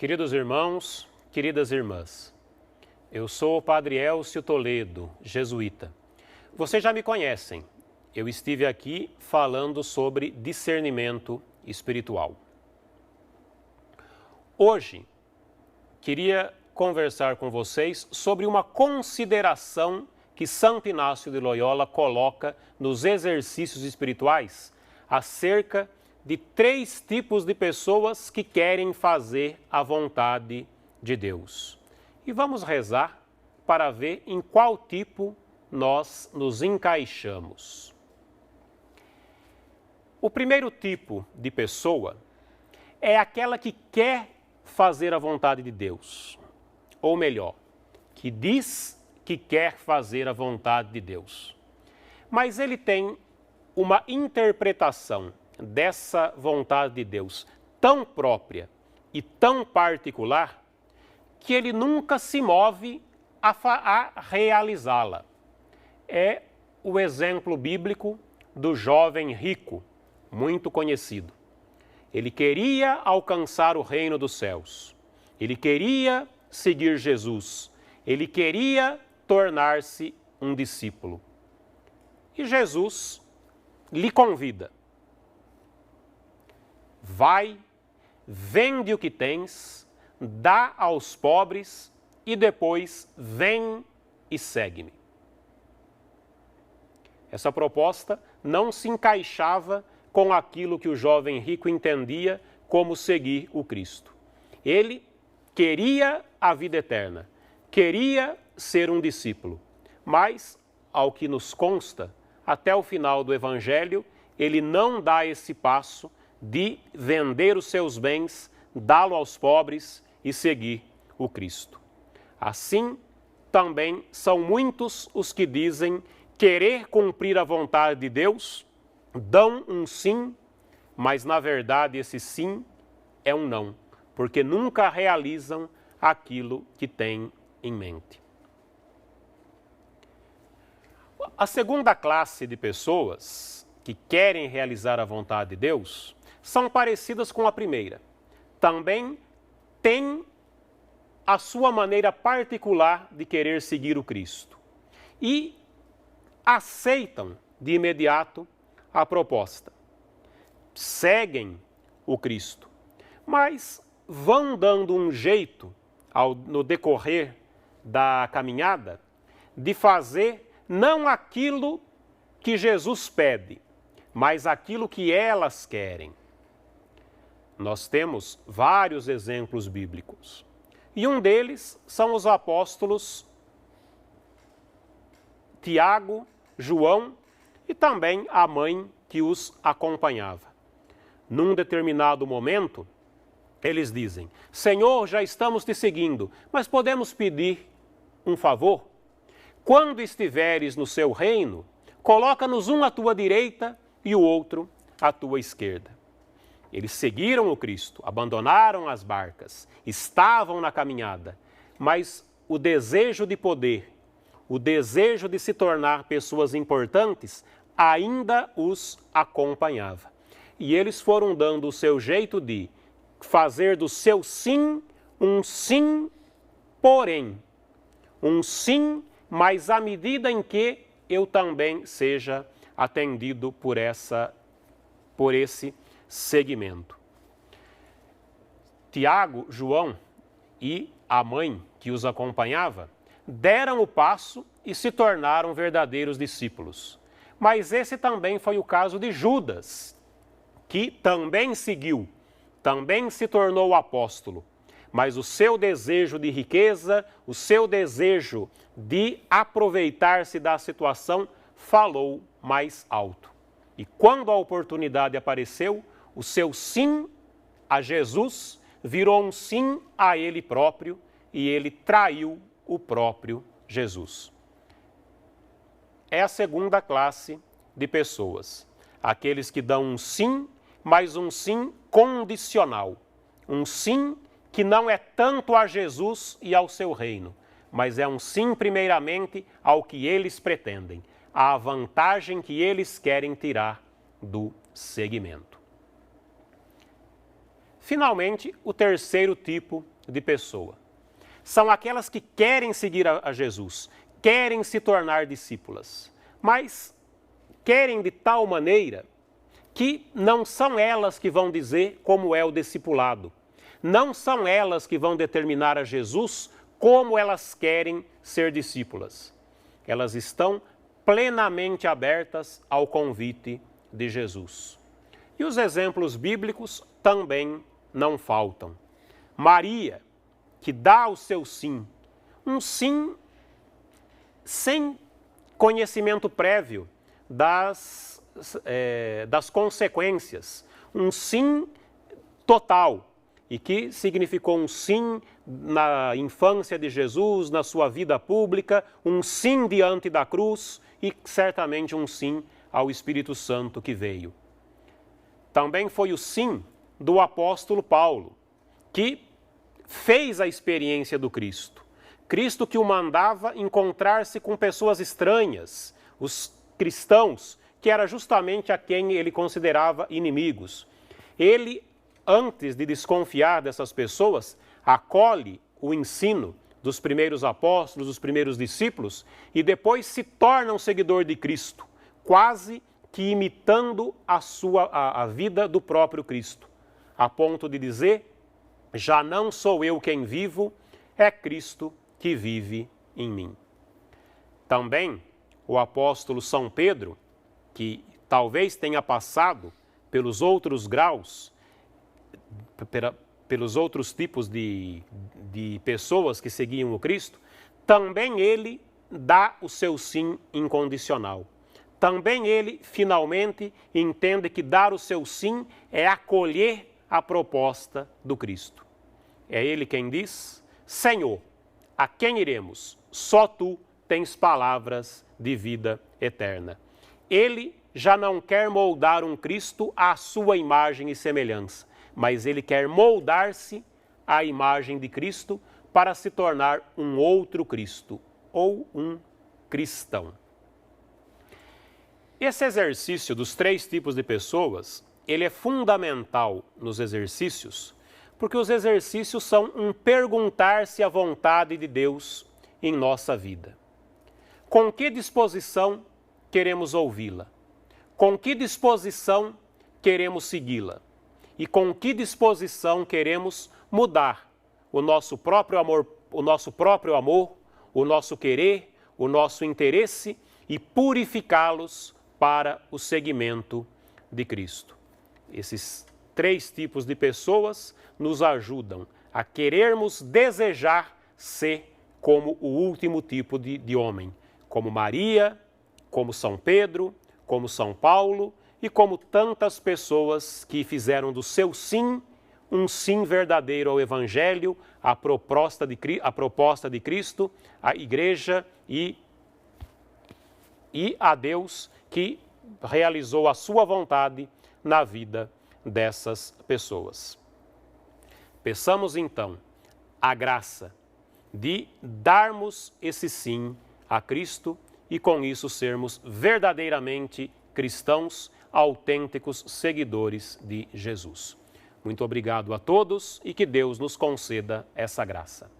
Queridos irmãos, queridas irmãs, eu sou o Padre Elcio Toledo, jesuíta. Vocês já me conhecem, eu estive aqui falando sobre discernimento espiritual. Hoje, queria conversar com vocês sobre uma consideração que Santo Inácio de Loyola coloca nos exercícios espirituais acerca de 3 tipos de pessoas que querem fazer a vontade de Deus. E vamos rezar para ver em qual tipo nós nos encaixamos. O primeiro tipo de pessoa é aquela que quer fazer a vontade de Deus, ou melhor, que diz que quer fazer a vontade de Deus. Mas ele tem uma interpretação dessa vontade de Deus tão própria e tão particular que ele nunca se move a realizá-la. É o exemplo bíblico do jovem rico, muito conhecido. Ele queria alcançar o reino dos céus, ele queria seguir Jesus, ele queria tornar-se um discípulo. E Jesus lhe convida. Vai, vende o que tens, dá aos pobres e depois vem e segue-me. Essa proposta não se encaixava com aquilo que o jovem rico entendia como seguir o Cristo. Ele queria a vida eterna, queria ser um discípulo, mas, ao que nos consta, até o final do Evangelho, ele não dá esse passo de vender os seus bens, dá-lo aos pobres e seguir o Cristo. Assim, também são muitos os que dizem querer cumprir a vontade de Deus, dão um sim, mas na verdade esse sim é um não, porque nunca realizam aquilo que têm em mente. A segunda classe de pessoas que querem realizar a vontade de Deus são parecidas com a primeira. Também têm a sua maneira particular de querer seguir o Cristo e aceitam de imediato a proposta. Seguem o Cristo, mas vão dando um jeito no decorrer da caminhada de fazer não aquilo que Jesus pede, mas aquilo que elas querem. Nós temos vários exemplos bíblicos. E um deles são os apóstolos Tiago, João e também a mãe que os acompanhava. Num determinado momento, eles dizem: Senhor, já estamos te seguindo, mas podemos pedir um favor? Quando estiveres no seu reino, coloca-nos um à tua direita e o outro à tua esquerda. Eles seguiram o Cristo, abandonaram as barcas, estavam na caminhada, mas o desejo de poder, o desejo de se tornar pessoas importantes ainda os acompanhava. E eles foram dando o seu jeito de fazer do seu sim um sim, porém, um sim, mas à medida em que eu também seja atendido por esse segmento. Tiago, João e a mãe que os acompanhava deram o passo e se tornaram verdadeiros discípulos. Mas esse também foi o caso de Judas, que também seguiu, também se tornou apóstolo, mas o seu desejo de riqueza, o seu desejo de aproveitar-se da situação falou mais alto. E quando a oportunidade apareceu, o seu sim a Jesus virou um sim a ele próprio e ele traiu o próprio Jesus. É a segunda classe de pessoas, aqueles que dão um sim, mas um sim condicional, um sim que não é tanto a Jesus e ao seu reino, mas é um sim primeiramente ao que eles pretendem, à vantagem que eles querem tirar do segmento. Finalmente, o terceiro tipo de pessoa. São aquelas que querem seguir a Jesus, querem se tornar discípulas, mas querem de tal maneira que não são elas que vão dizer como é o discipulado. Não são elas que vão determinar a Jesus como elas querem ser discípulas. Elas estão plenamente abertas ao convite de Jesus. E os exemplos bíblicos também não faltam. Maria, que dá o seu sim, um sim sem conhecimento prévio das consequências, um sim total, e que significou um sim na infância de Jesus, na sua vida pública, um sim diante da cruz e certamente um sim ao Espírito Santo que veio. Também foi o sim do apóstolo Paulo, que fez a experiência do Cristo. Cristo que o mandava encontrar-se com pessoas estranhas, os cristãos, que era justamente a quem ele considerava inimigos. Ele, antes de desconfiar dessas pessoas, acolhe o ensino dos primeiros apóstolos, dos primeiros discípulos, e depois se torna um seguidor de Cristo, quase que imitando a vida do próprio Cristo, a ponto de dizer: já não sou eu quem vivo, é Cristo que vive em mim. Também o apóstolo São Pedro, que talvez tenha passado pelos outros graus, pelos outros tipos de pessoas que seguiam o Cristo, também ele dá o seu sim incondicional. Também ele, finalmente, entende que dar o seu sim é acolher a proposta do Cristo. É ele quem diz: Senhor, a quem iremos? Só tu tens palavras de vida eterna. Ele já não quer moldar um Cristo à sua imagem e semelhança, mas ele quer moldar-se à imagem de Cristo para se tornar um outro Cristo, ou um cristão. Esse exercício dos três tipos de pessoas, ele é fundamental nos exercícios, porque os exercícios são um perguntar-se à vontade de Deus em nossa vida. Com que disposição queremos ouvi-la? Com que disposição queremos segui-la? E com que disposição queremos mudar o nosso próprio amor, o nosso querer, o nosso interesse e purificá-los para o seguimento de Cristo. Esses três tipos de pessoas nos ajudam a querermos desejar ser como o último tipo de homem, como Maria, como São Pedro, como São Paulo e como tantas pessoas que fizeram do seu sim um sim verdadeiro ao Evangelho, à proposta de Cristo, à Igreja e a Deus que realizou a sua vontade na vida dessas pessoas. Peçamos então a graça de darmos esse sim a Cristo e com isso sermos verdadeiramente cristãos, autênticos seguidores de Jesus. Muito obrigado a todos e que Deus nos conceda essa graça.